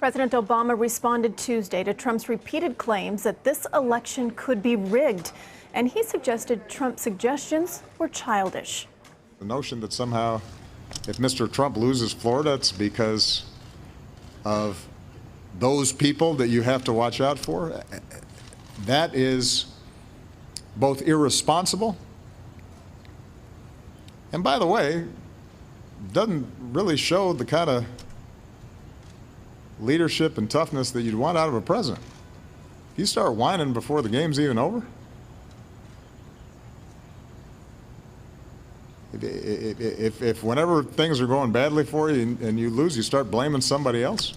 President Obama responded Tuesday to Trump's repeated claims that this election could be rigged, and he suggested Trump's suggestions were childish. The notion that somehow if Mr. Trump loses Florida, it's because of those people that you have to watch out for, that is both irresponsible and, by the way, doesn't really show the kind of leadership and toughness that you'd want out of a president. If you start whining before the game's even over, if whenever things are going badly for you and you lose, you start blaming somebody else,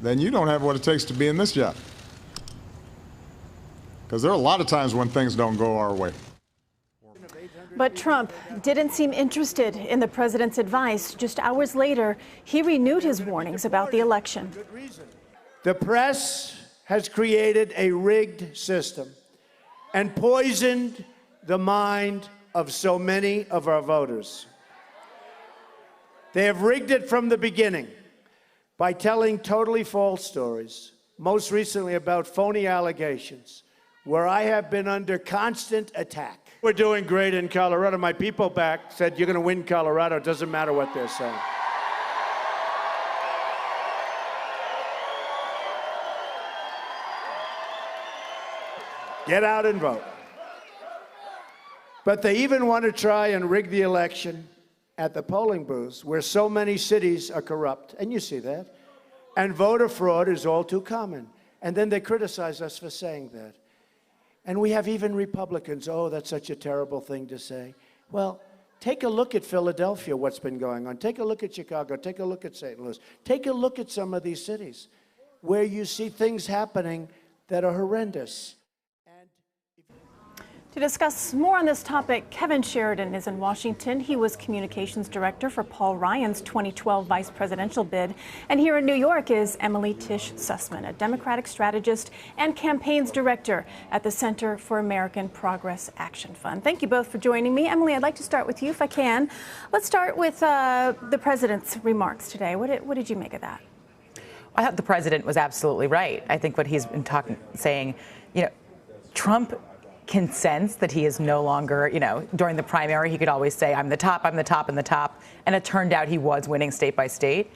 then you don't have what it takes to be in this job. Because there are a lot of times when things don't go our way. But Trump didn't seem interested in the president's advice. Just hours later, he renewed his warnings about the election. The press has created a rigged system and poisoned the mind of so many of our voters. They have rigged it from the beginning by telling totally false stories, most recently about phony allegations, where I have been under constant attack. We're doing great in Colorado. My people back said, you're going to win Colorado. It doesn't matter what they're saying. Get out and vote. But they even want to try and rig the election at the polling booths, where so many cities are corrupt, and you see that. And voter fraud is all too common. And then they criticize us for saying that. And we have even Republicans, oh, that's such a terrible thing to say. Well, take a look at Philadelphia, what's been going on. Take a look at Chicago. Take a look at St. Louis. Take a look at some of these cities where you see things happening that are horrendous. To discuss more on this topic, Kevin Sheridan is in Washington. He was communications director for Paul Ryan's 2012 vice presidential bid. And here in New York is Emily Tish Sussman, a Democratic strategist and campaigns director at the Center for American Progress Action Fund. Thank you both for joining me. Emily, I'd like to start with you if I can. Let's start with the president's remarks today. What did you make of that? I thought the president was absolutely right. I think what he's been saying, Trump can sense that he is no longer, during the primary, he could always say, I'm the top, I'm the top, I'm the top. And it turned out he was winning state by state.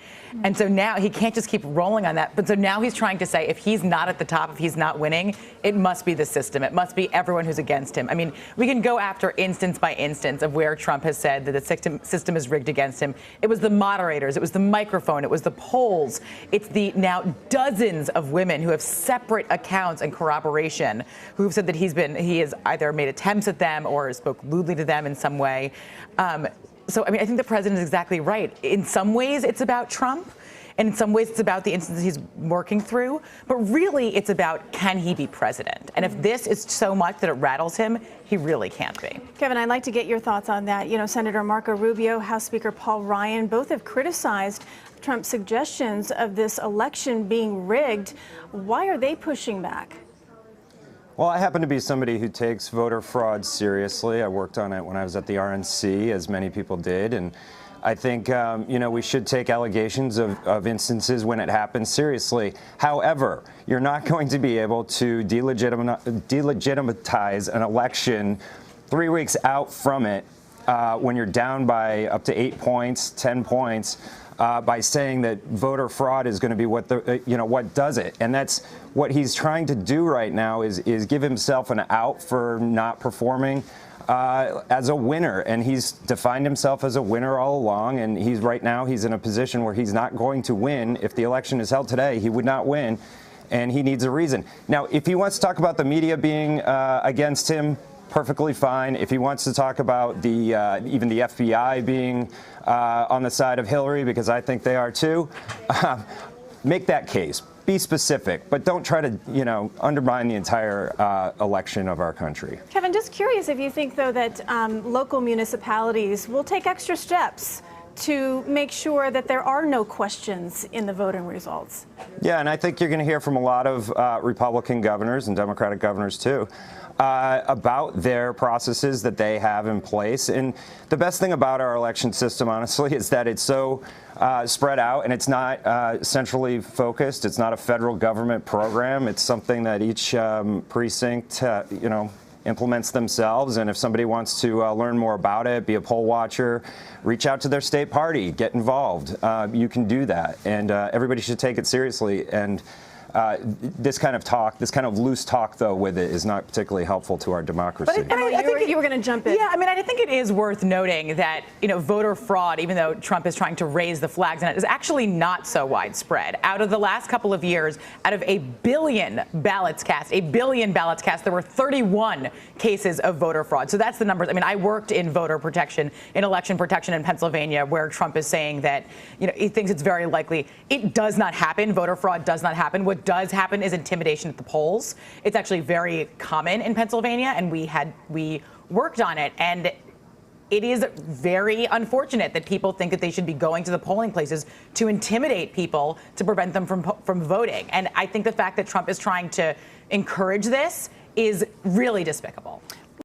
And so now he can't just keep rolling on that. But so now he's trying to say, if he's not at the top, if he's not winning, it must be the system. It must be everyone who's against him. I mean, we can go after instance by instance of where Trump has said that the system is rigged against him. It was the moderators. It was the microphone. It was the polls. It's the now dozens of women who have separate accounts and corroboration who have said that he has either made attempts at them or spoke lewdly to them in some way. So, I think the president is exactly right. In some ways, it's about Trump. And in some ways, it's about the instances he's working through. But really, it's about, can he be president? And if this is so much that it rattles him, he really can't be. Kevin, I'd like to get your thoughts on that. Senator Marco Rubio, House Speaker Paul Ryan, both have criticized Trump's suggestions of this election being rigged. Why are they pushing back? Well, I happen to be somebody who takes voter fraud seriously. I worked on it when I was at the RNC, as many people did. And I think, we should take allegations of instances when it happens seriously. However, you're not going to be able to delegitimize an election 3 weeks out from it when you're down by up to 8 points, 10 points. By saying that voter fraud is going to be what what does it, and that's what he's trying to do right now is give himself an out for not performing as a winner, and he's defined himself as a winner all along, and he's in a position where he's not going to win. If the election is held today, he would not win, and he needs a reason. Now, if he wants to talk about the media being against him, perfectly fine. If he wants to talk about even the FBI being on the side of Hillary, because I think they are too, make that case. Be specific, but don't try to, undermine the entire election of our country. Kevin, just curious if you think, though, that local municipalities will take extra steps to make sure that there are no questions in the voting results. Yeah, and I think you're going to hear from a lot of Republican governors and Democratic governors, too, about their processes that they have in place. And the best thing about our election system, honestly, is that it's so spread out, and it's not centrally focused. It's not a federal government program. It's something that each precinct, implements themselves. And if somebody wants to learn more about it, be a poll watcher, reach out to their state party, get involved. You can do that, and everybody should take it seriously. And this kind of talk, this kind of loose talk, though, with it is not particularly helpful to our democracy. But I think you were going to jump in. Yeah, I mean, I think it is worth noting that, voter fraud, even though Trump is trying to raise the flags on it, is actually not so widespread. Out of the last couple of years, out of 1 billion ballots cast, there were 31 cases of voter fraud. So that's the numbers. I mean, I worked in voter protection, in election protection in Pennsylvania, where Trump is saying that, he thinks it's very likely. It does not happen. Voter fraud does not happen. What does happen is intimidation at the polls. It's actually very common in Pennsylvania, and we worked on it, and it is very unfortunate that people think that they should be going to the polling places to intimidate people to prevent them from voting. And I think the fact that Trump is trying to encourage this is really despicable.